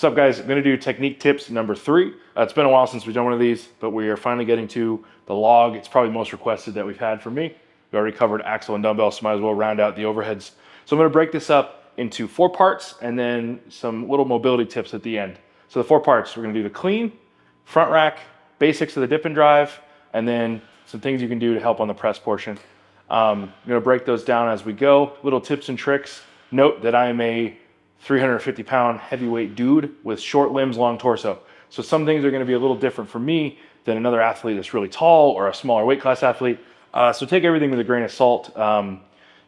What's up, guys? I'm gonna do technique tips number 3. It's been a while since we've done one of these, but we are finally getting to the log. It's probably most requested that we've had for me. We already covered axle and dumbbell, so might as well round out the overheads. So I'm gonna break this up into 4 parts and then some little mobility tips at the end. So the 4 parts, we're gonna do the clean, front rack, basics of the dip and drive, and then some things you can do to help on the press portion. I'm gonna break those down as we go. Little tips and tricks. Note that I am a 350-pound heavyweight dude with short limbs, long torso. So some things are gonna be a little different for me than another athlete that's really tall or a smaller weight class athlete. So take everything with a grain of salt.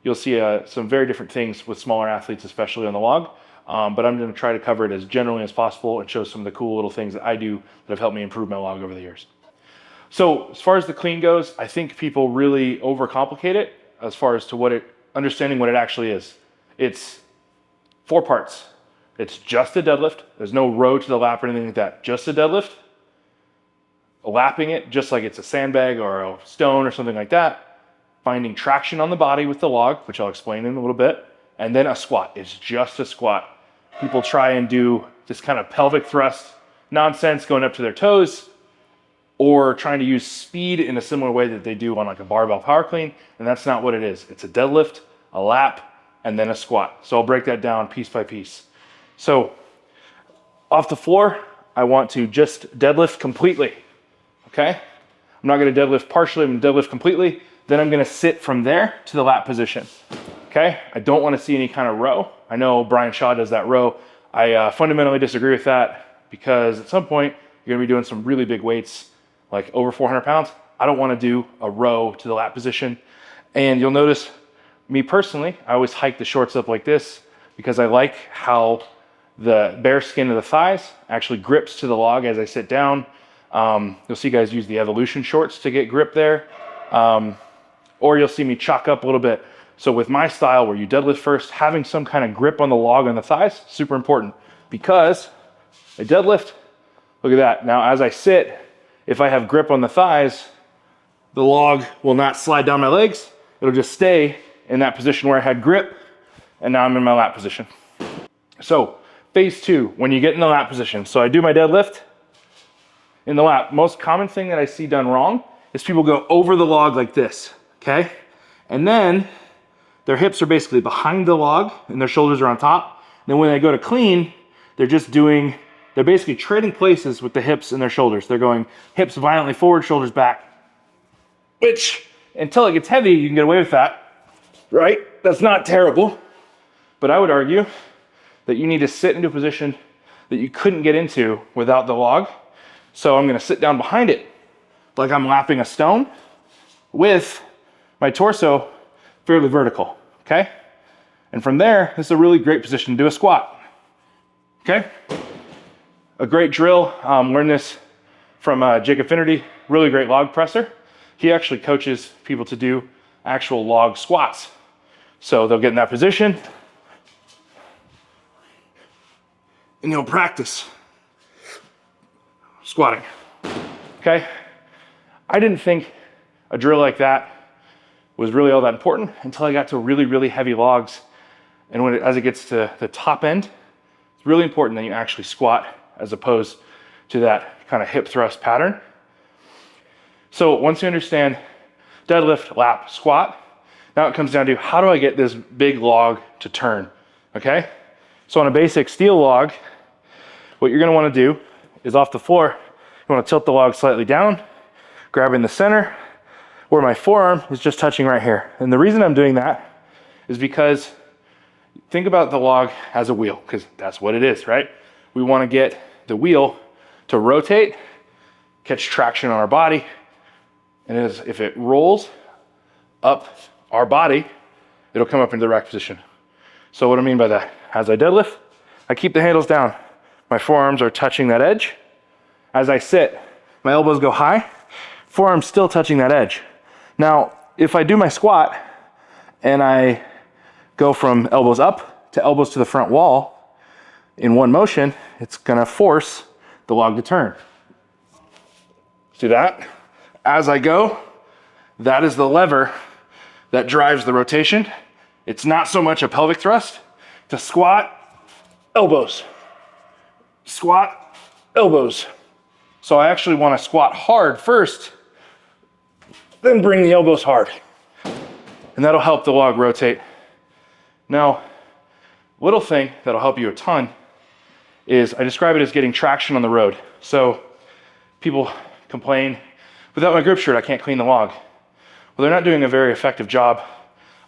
You'll see some very different things with smaller athletes, especially on the log. But I'm gonna try to cover it as generally as possible and show some of the cool little things that I do that have helped me improve my log over the years. So as far as the clean goes, I think people really overcomplicate it as far as to understanding what it actually is. It's 4 parts. It's just a deadlift. There's no row to the lap or anything like that. Just a deadlift. Lapping it just like it's a sandbag or a stone or something like that. Finding traction on the body with the log, which I'll explain in a little bit. And then a squat. It's just a squat. People try and do this kind of pelvic thrust nonsense going up to their toes, or trying to use speed in a similar way that they do on like a barbell power clean, and that's not what it is. It's a deadlift, a lap, and then a squat. So I'll break that down piece by piece. So off the floor, I want to just deadlift completely, okay? I'm not gonna deadlift partially, I'm gonna deadlift completely. Then I'm gonna sit from there to the lap position, okay? I don't wanna see any kind of row. I know Brian Shaw does that row. I fundamentally disagree with that because at some point, you're gonna be doing some really big weights, like over 400 pounds. I don't wanna do a row to the lap position. And you'll notice, me personally, I always hike the shorts up like this because I like how the bare skin of the thighs actually grips to the log as I sit down. You'll see guys use the Evolution shorts to get grip there. Or you'll see me chalk up a little bit. So with my style where you deadlift first, having some kind of grip on the log on the thighs, super important because I deadlift, look at that. Now as I sit, if I have grip on the thighs, the log will not slide down my legs. It'll just stay in that position where I had grip, and now I'm in my lap position. So phase 2, when you get in the lap position. So I do my deadlift in the lap. Most common thing that I see done wrong is people go over the log like this, okay? And then their hips are basically behind the log and their shoulders are on top. And then when they go to clean, they're basically trading places with the hips and their shoulders. They're going hips violently forward, shoulders back, which until it gets heavy, you can get away with that, right? That's not terrible, but I would argue that you need to sit into a position that you couldn't get into without the log. So I'm gonna sit down behind it like I'm lapping a stone with my torso fairly vertical, okay? And from there, this is a really great position to do a squat, okay? A great drill, learned this from Jacob Finnerty, really great log presser. He actually coaches people to do actual log squats. So they'll get in that position and you'll practice squatting, okay? I didn't think a drill like that was really all that important until I got to really, really heavy logs. And as it gets to the top end, it's really important that you actually squat as opposed to that kind of hip thrust pattern. So once you understand deadlift, lap, squat, now it comes down to how do I get this big log to turn, okay? So on a basic steel log, what you're gonna wanna do is off the floor, you wanna tilt the log slightly down, grabbing the center, where my forearm is just touching right here. And the reason I'm doing that is because think about the log as a wheel, because that's what it is, right? We wanna get the wheel to rotate, catch traction on our body, and if it rolls up our body, it'll come up into the rack position. So what I mean by that, as I deadlift, I keep the handles down. My forearms are touching that edge. As I sit, my elbows go high, forearms still touching that edge. Now, if I do my squat and I go from elbows up to elbows to the front wall in one motion, it's gonna force the log to turn. See that? As I go, that is the lever that drives the rotation. It's not so much a pelvic thrust. To squat, elbows, squat, elbows. So I actually want to squat hard first, then bring the elbows hard. And that'll help the log rotate. Now, little thing that'll help you a ton is I describe it as getting traction on the road. So people complain, without my grip shirt, I can't clean the log. Well, they're not doing a very effective job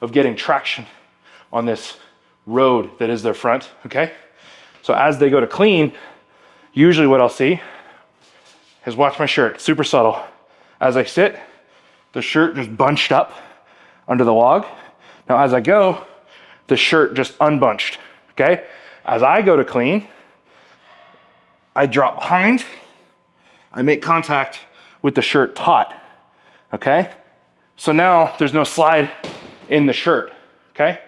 of getting traction on this road that is their front, okay? So as they go to clean, usually what I'll see is, watch my shirt, super subtle. As I sit, the shirt just bunched up under the log. Now as I go, the shirt just unbunched, okay? As I go to clean, I drop behind, I make contact with the shirt taut, okay? So now there's no slide in the shirt, okay?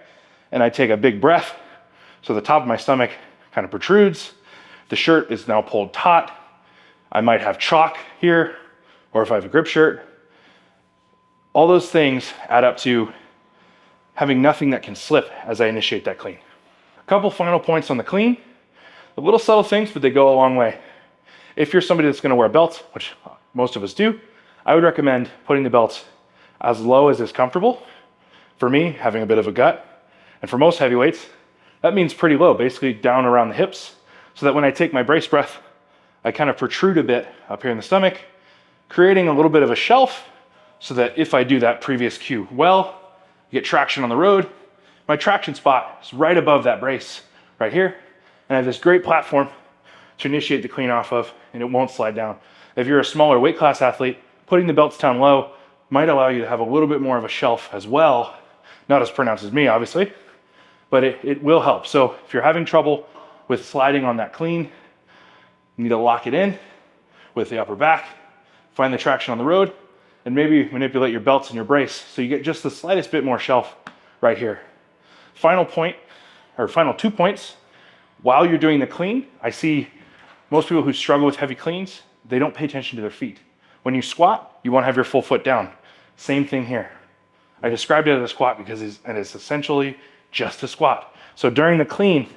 And I take a big breath, so the top of my stomach kind of protrudes. The shirt is now pulled taut. I might have chalk here, or if I have a grip shirt. All those things add up to having nothing that can slip as I initiate that clean. A couple final points on the clean. The little subtle things, but they go a long way. If you're somebody that's gonna wear belts, which most of us do, I would recommend putting the belts as low as is comfortable. For me, having a bit of a gut, and for most heavyweights, that means pretty low, basically down around the hips, so that when I take my brace breath, I kind of protrude a bit up here in the stomach, creating a little bit of a shelf, so that if I do that previous cue well, get traction on the road, my traction spot is right above that brace, right here, and I have this great platform to initiate the clean off of, and it won't slide down. If you're a smaller weight class athlete, putting the belts down low might allow you to have a little bit more of a shelf as well. Not as pronounced as me, obviously, but it will help. So if you're having trouble with sliding on that clean, you need to lock it in with the upper back, find the traction on the road, and maybe manipulate your belts and your brace so you get just the slightest bit more shelf right here. Final point, or final 2 points. While you're doing the clean, I see most people who struggle with heavy cleans, they don't pay attention to their feet. When you squat, you want to have your full foot down. Same thing here. I described it as a squat because it's essentially just a squat. So during the clean,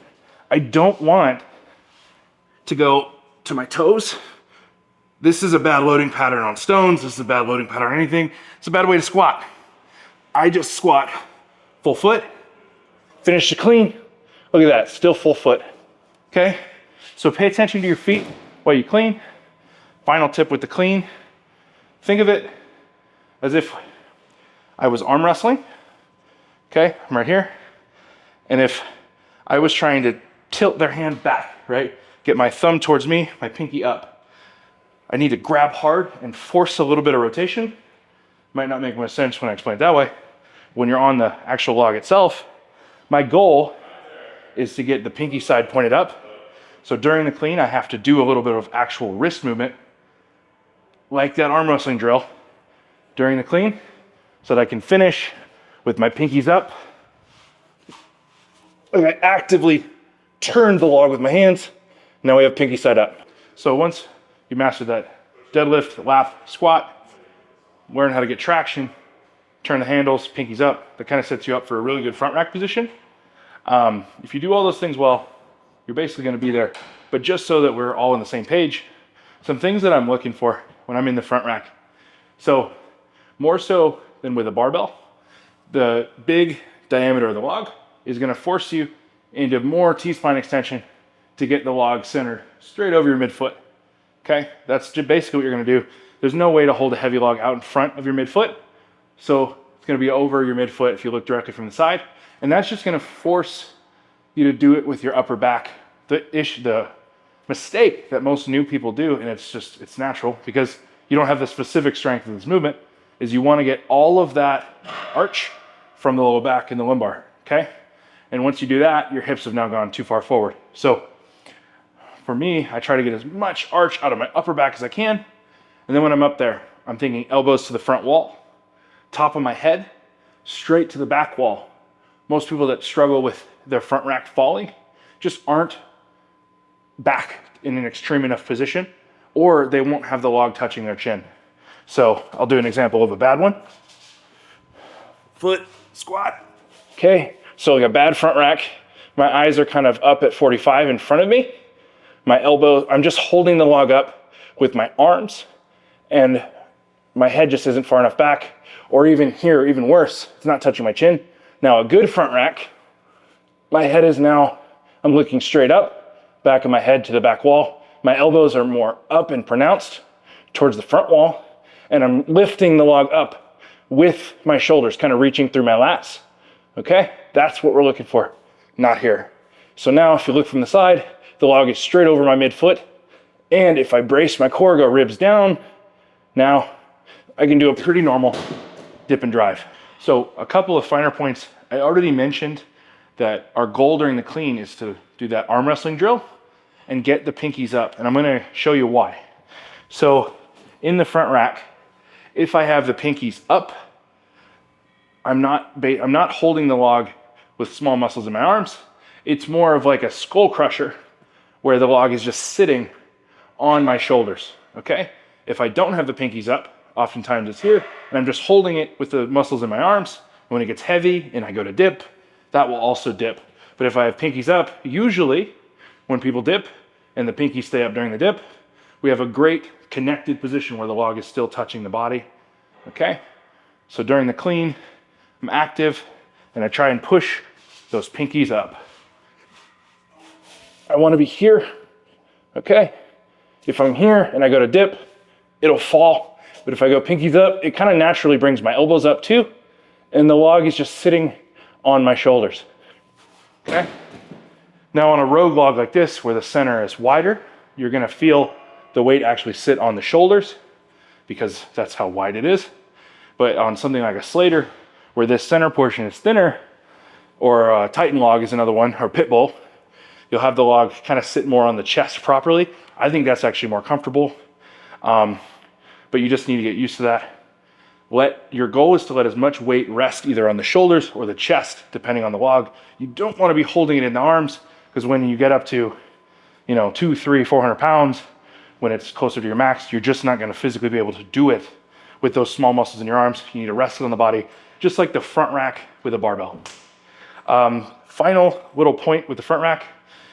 I don't want to go to my toes. This is a bad loading pattern on stones. This is a bad loading pattern on anything. It's a bad way to squat. I just squat full foot, finish the clean. Look at that, still full foot, okay? So pay attention to your feet while you clean. Final tip with the clean, think of it as if I was arm wrestling, okay? I'm right here. And if I was trying to tilt their hand back, right? Get my thumb towards me, my pinky up. I need to grab hard and force a little bit of rotation. Might not make much sense when I explain it that way. When you're on the actual log itself, my goal is to get the pinky side pointed up. So during the clean, I have to do a little bit of actual wrist movement, like that arm wrestling drill during the clean, so that I can finish with my pinkies up. And I actively turn the log with my hands. Now we have pinky side up. So once you master that deadlift, lap, squat, learn how to get traction, turn the handles, pinkies up, that kind of sets you up for a really good front rack position. If you do all those things well, you're basically going to be there. But just so that we're all on the same page, some things that I'm looking for when I'm in the front rack. So more so than with a barbell, the big diameter of the log is going to force you into more T-spine extension to get the log centered straight over your midfoot. Okay, that's just basically what you're going to do. There's no way to hold a heavy log out in front of your midfoot, so it's going to be over your midfoot if you look directly from the side, and that's just going to force you to do it with your upper back. The mistake that most new people do, and it's natural because you don't have the specific strength of this movement, is you want to get all of that arch from the lower back and the lumbar, okay? And once you do that, your hips have now gone too far forward. So for me, I try to get as much arch out of my upper back as I can. And then when I'm up there, I'm thinking elbows to the front wall, top of my head, straight to the back wall. Most people that struggle with their front rack falling just aren't back in an extreme enough position, or they won't have the log touching their chin. So I'll do an example of a bad one. Foot squat. Okay, so like a bad front rack. My eyes are kind of up at 45 in front of me. my elbow, I'm just holding the log up with my arms, and my head just isn't far enough back, or even here, even worse, it's not touching my chin. Now a good front rack, my head is now, I'm looking straight up, back of my head to the back wall. My elbows are more up and pronounced towards the front wall, and I'm lifting the log up with my shoulders, kind of reaching through my lats. Okay, that's what we're looking for, not here. So now if you look from the side, the log is straight over my midfoot, and if I brace my core, go ribs down, now I can do a pretty normal dip and drive. So a couple of finer points. I already mentioned that our goal during the clean is to do that arm wrestling drill and get the pinkies up, and I'm gonna show you why. So in the front rack, if I have the pinkies up, I'm not holding the log with small muscles in my arms. It's more of like a skull crusher where the log is just sitting on my shoulders, okay? If I don't have the pinkies up, oftentimes it's here, and I'm just holding it with the muscles in my arms. When it gets heavy and I go to dip, that will also dip. But if I have pinkies up, usually when people dip and the pinkies stay up during the dip, we have a great connected position where the log is still touching the body, okay? So during the clean, I'm active and I try and push those pinkies up. I want to be here, okay? If I'm here and I go to dip, it'll fall. But if I go pinkies up, it kind of naturally brings my elbows up too, and the log is just sitting on my shoulders, okay? Now on a rogue log like this, where the center is wider, you're gonna feel the weight actually sit on the shoulders because that's how wide it is. But on something like a Slater, where this center portion is thinner, or a Titan log is another one, or pit bull, you'll have the log kind of sit more on the chest properly. I think that's actually more comfortable, but you just need to get used to that. Your goal is to let as much weight rest either on the shoulders or the chest, depending on the log. You don't want to be holding it in the arms, because when you get up to, 200, 300, 400 pounds, when it's closer to your max, you're just not going to physically be able to do it with those small muscles in your arms. You need to rest it on the body, just like the front rack with a barbell. Final little point with the front rack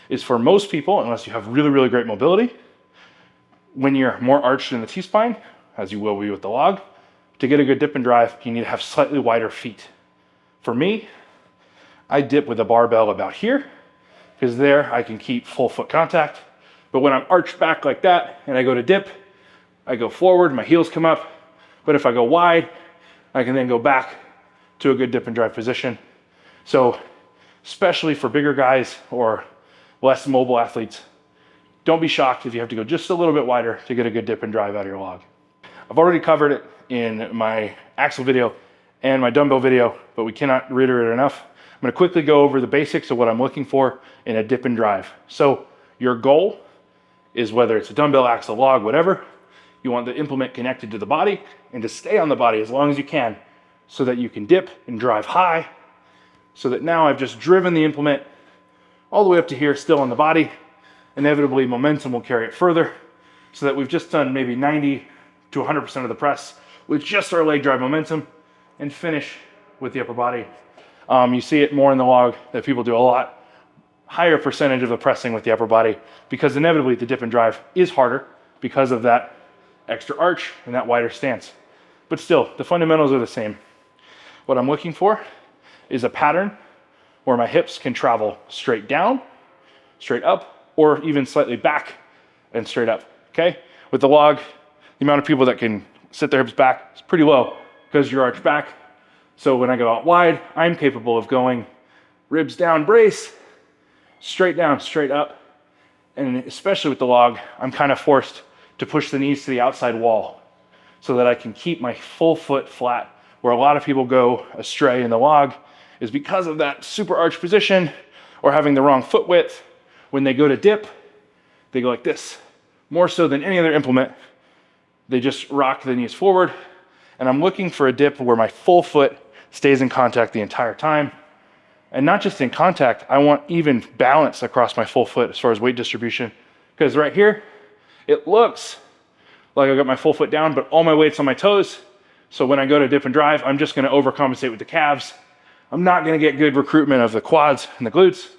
is for most people, unless you have really, really great mobility, when you're more arched in the T-spine, as you will be with the log, to get a good dip and drive, you need to have slightly wider feet. For me, I dip with a barbell about here, because there I can keep full foot contact. But when I'm arched back like that and I go to dip, I go forward, my heels come up. But if I go wide, I can then go back to a good dip and drive position. So especially for bigger guys or less mobile athletes, don't be shocked if you have to go just a little bit wider to get a good dip and drive out of your log. I've already covered it in my axle video and my dumbbell video, but we cannot reiterate it enough. I'm going to quickly go over the basics of what I'm looking for in a dip and drive. So your goal is, whether it's a dumbbell, axle, log, whatever, you want the implement connected to the body and to stay on the body as long as you can, so that you can dip and drive high, so that now I've just driven the implement all the way up to here, still on the body. Inevitably momentum will carry it further, so that we've just done maybe 90 to 100% of the press with just our leg drive momentum, and finish with the upper body. You see it more in the log that people do a lot higher percentage of the pressing with the upper body, because inevitably the dip and drive is harder because of that extra arch and that wider stance. But still, the fundamentals are the same. What I'm looking for is a pattern where my hips can travel straight down, straight up, or even slightly back and straight up, okay? With the log, the amount of people that can sit their hips back is pretty low because you're arched back. So when I go out wide, I'm capable of going ribs down, brace, straight down, straight up. And especially with the log, I'm kind of forced to push the knees to the outside wall so that I can keep my full foot flat. Where a lot of people go astray in the log is because of that super arch position or having the wrong foot width. When they go to dip, they go like this. More so than any other implement, they just rock the knees forward. And I'm looking for a dip where my full foot stays in contact the entire time. And not just in contact, I want even balance across my full foot as far as weight distribution. Because right here, it looks like I got my full foot down, but all my weight's on my toes. So when I go to dip and drive, I'm just gonna overcompensate with the calves. I'm not gonna get good recruitment of the quads and the glutes,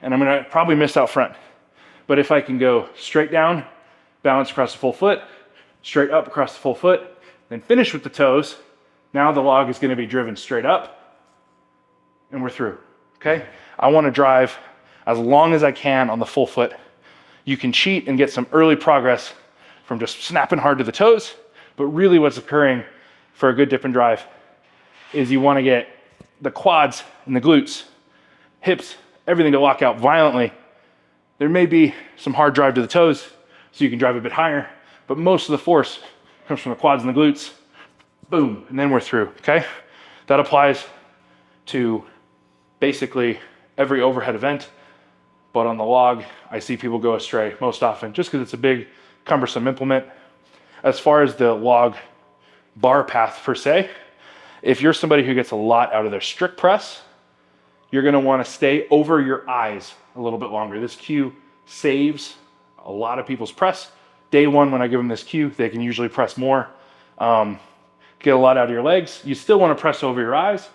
and I'm gonna probably miss out front. But if I can go straight down, balance across the full foot, straight up across the full foot, then finish with the toes, now the log is gonna be driven straight up and we're through, okay? I wanna drive as long as I can on the full foot. You can cheat and get some early progress from just snapping hard to the toes, but really what's occurring for a good dip and drive is you wanna get the quads and the glutes, hips, everything to lock out violently. There may be some hard drive to the toes, so you can drive a bit higher, but most of the force comes from the quads and the glutes. Boom, and then we're through, okay? That applies to basically every overhead event, but on the log, I see people go astray most often just because it's a big, cumbersome implement. As far as the log bar path per se, if you're somebody who gets a lot out of their strict press, you're gonna wanna stay over your eyes a little bit longer. This cue saves a lot of people's press. Day one, when I give them this cue, they can usually press more. Get a lot out of your legs. You still wanna press over your eyes,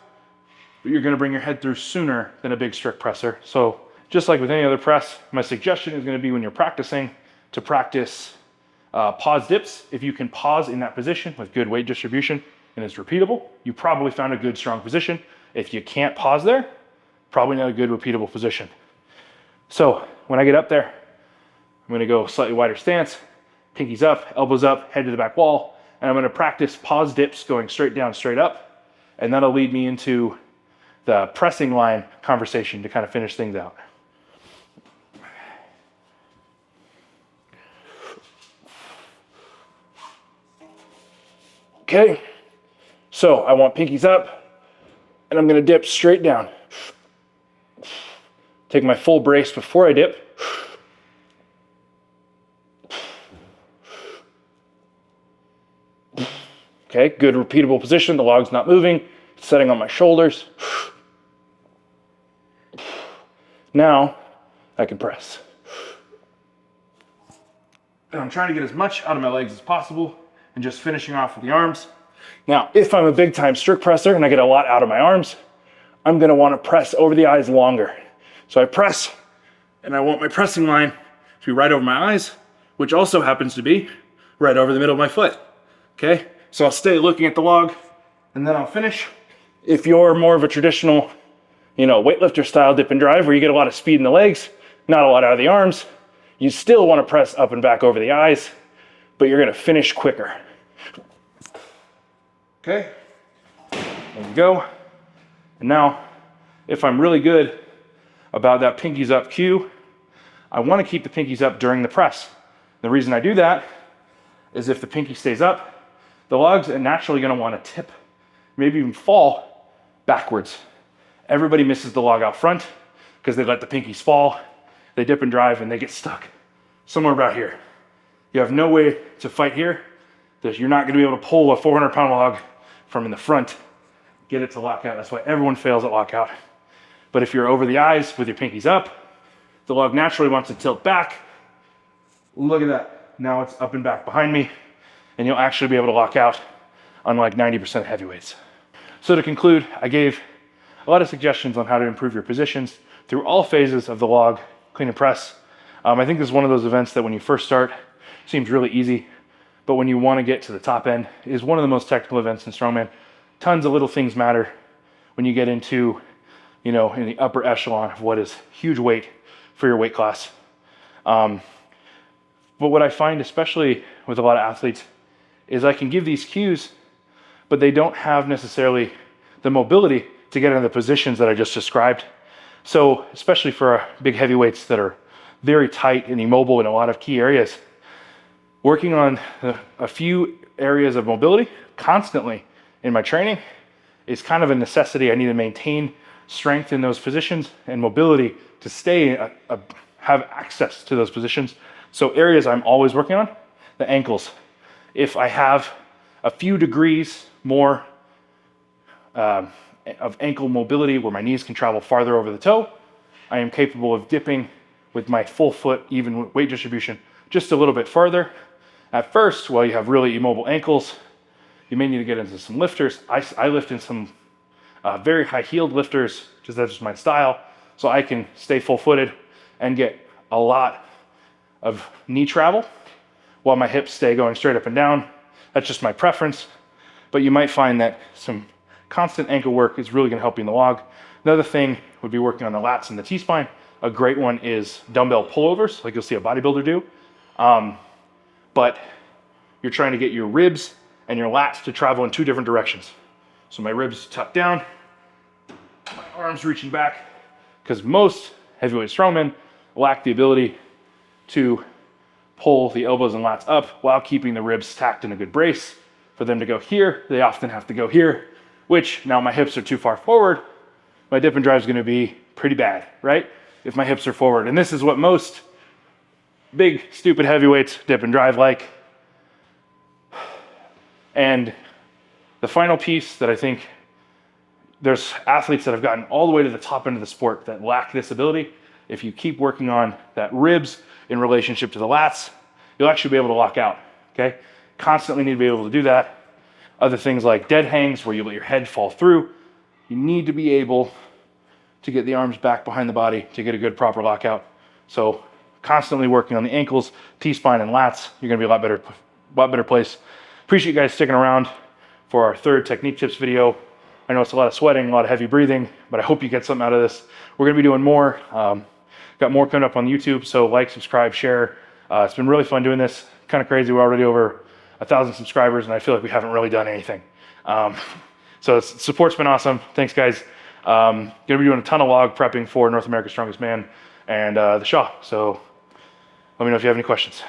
but you're gonna bring your head through sooner than a big strict presser. So just like with any other press, my suggestion is gonna be when you're practicing to practice pause dips. If you can pause in that position with good weight distribution and it's repeatable, you probably found a good, strong position. If you can't pause there, probably not a good repeatable position. So when I get up there, I'm gonna go slightly wider stance, pinkies up, elbows up, head to the back wall, and I'm gonna practice pause dips going straight down, straight up, and that'll lead me into the pressing line conversation to kind of finish things out. Okay, so I want pinkies up, and I'm gonna dip straight down. Take my full brace before I dip. Okay, good repeatable position. The log's not moving, it's setting on my shoulders. Now I can press. And I'm trying to get as much out of my legs as possible and just finishing off with the arms. Now, if I'm a big time strict presser and I get a lot out of my arms, I'm gonna wanna press over the eyes longer. So I press, and I want my pressing line to be right over my eyes, which also happens to be right over the middle of my foot, okay? So I'll stay looking at the log, and then I'll finish. If you're more of a traditional, weightlifter style dip and drive where you get a lot of speed in the legs, not a lot out of the arms, you still wanna press up and back over the eyes, but you're gonna finish quicker. Okay, there we go. And now, if I'm really good about that pinkies up cue, I wanna keep the pinkies up during the press. The reason I do that is if the pinky stays up, the logs are naturally gonna wanna tip, maybe even fall backwards. Everybody misses the log out front because they let the pinkies fall, they dip and drive and they get stuck somewhere about here. You have no way to fight here. You're not gonna be able to pull a 400-pound log from in the front, get it to lock out. That's why everyone fails at lockout. But if you're over the eyes with your pinkies up, the log naturally wants to tilt back. Look at that. Now it's up and back behind me, and you'll actually be able to lock out, unlike 90% of heavyweights. So to conclude, I gave a lot of suggestions on how to improve your positions through all phases of the log clean and press. I think this is one of those events that when you first start, seems really easy, but when you want to get to the top end, it is one of the most technical events in Strongman. Tons of little things matter when you get into, in the upper echelon of what is huge weight for your weight class. But what I find, especially with a lot of athletes, is I can give these cues, but they don't have necessarily the mobility to get into the positions that I just described. So especially for big heavyweights that are very tight and immobile in a lot of key areas, working on a few areas of mobility constantly in my training is kind of a necessity. I need to maintain strength in those positions and mobility to stay, have access to those positions. So areas I'm always working on, the ankles. If I have a few degrees more of ankle mobility where my knees can travel farther over the toe, I am capable of dipping with my full foot, even weight distribution, just a little bit farther. At first, while you have really immobile ankles, you may need to get into some lifters. I lift in some very high-heeled lifters, because that's just my style, so I can stay full-footed and get a lot of knee travel while my hips stay going straight up and down. That's just my preference, but you might find that some constant ankle work is really gonna help you in the log. Another thing would be working on the lats and the T-spine. A great one is dumbbell pullovers, like you'll see a bodybuilder do. But you're trying to get your ribs and your lats to travel in two different directions. So my ribs tucked down, my arms reaching back, because most heavyweight strongmen lack the ability to pull the elbows and lats up while keeping the ribs stacked in a good brace. For them to go here, they often have to go here, which now my hips are too far forward. My dip and drive is going to be pretty bad, right? If my hips are forward. And this is what most big, stupid heavyweights dip and drive like. And the final piece that I think there's athletes that have gotten all the way to the top end of the sport that lack this ability. If you keep working on that ribs in relationship to the lats, you'll actually be able to lock out, okay? Constantly need to be able to do that. Other things like dead hangs where you let your head fall through. You need to be able to get the arms back behind the body to get a good proper lockout. So constantly working on the ankles, T-spine, and lats, you're gonna be a lot better place. Appreciate you guys sticking around for our third technique tips video. I know it's a lot of sweating, a lot of heavy breathing, but I hope you get something out of this. We're gonna be doing more. Got more coming up on YouTube, so like, subscribe, share. It's been really fun doing this. Kind of crazy, we're already over 1,000 subscribers, and I feel like we haven't really done anything. So support's been awesome. Thanks, guys. Gonna be doing a ton of log prepping for North America's Strongest Man and the Shaw. So let me know if you have any questions.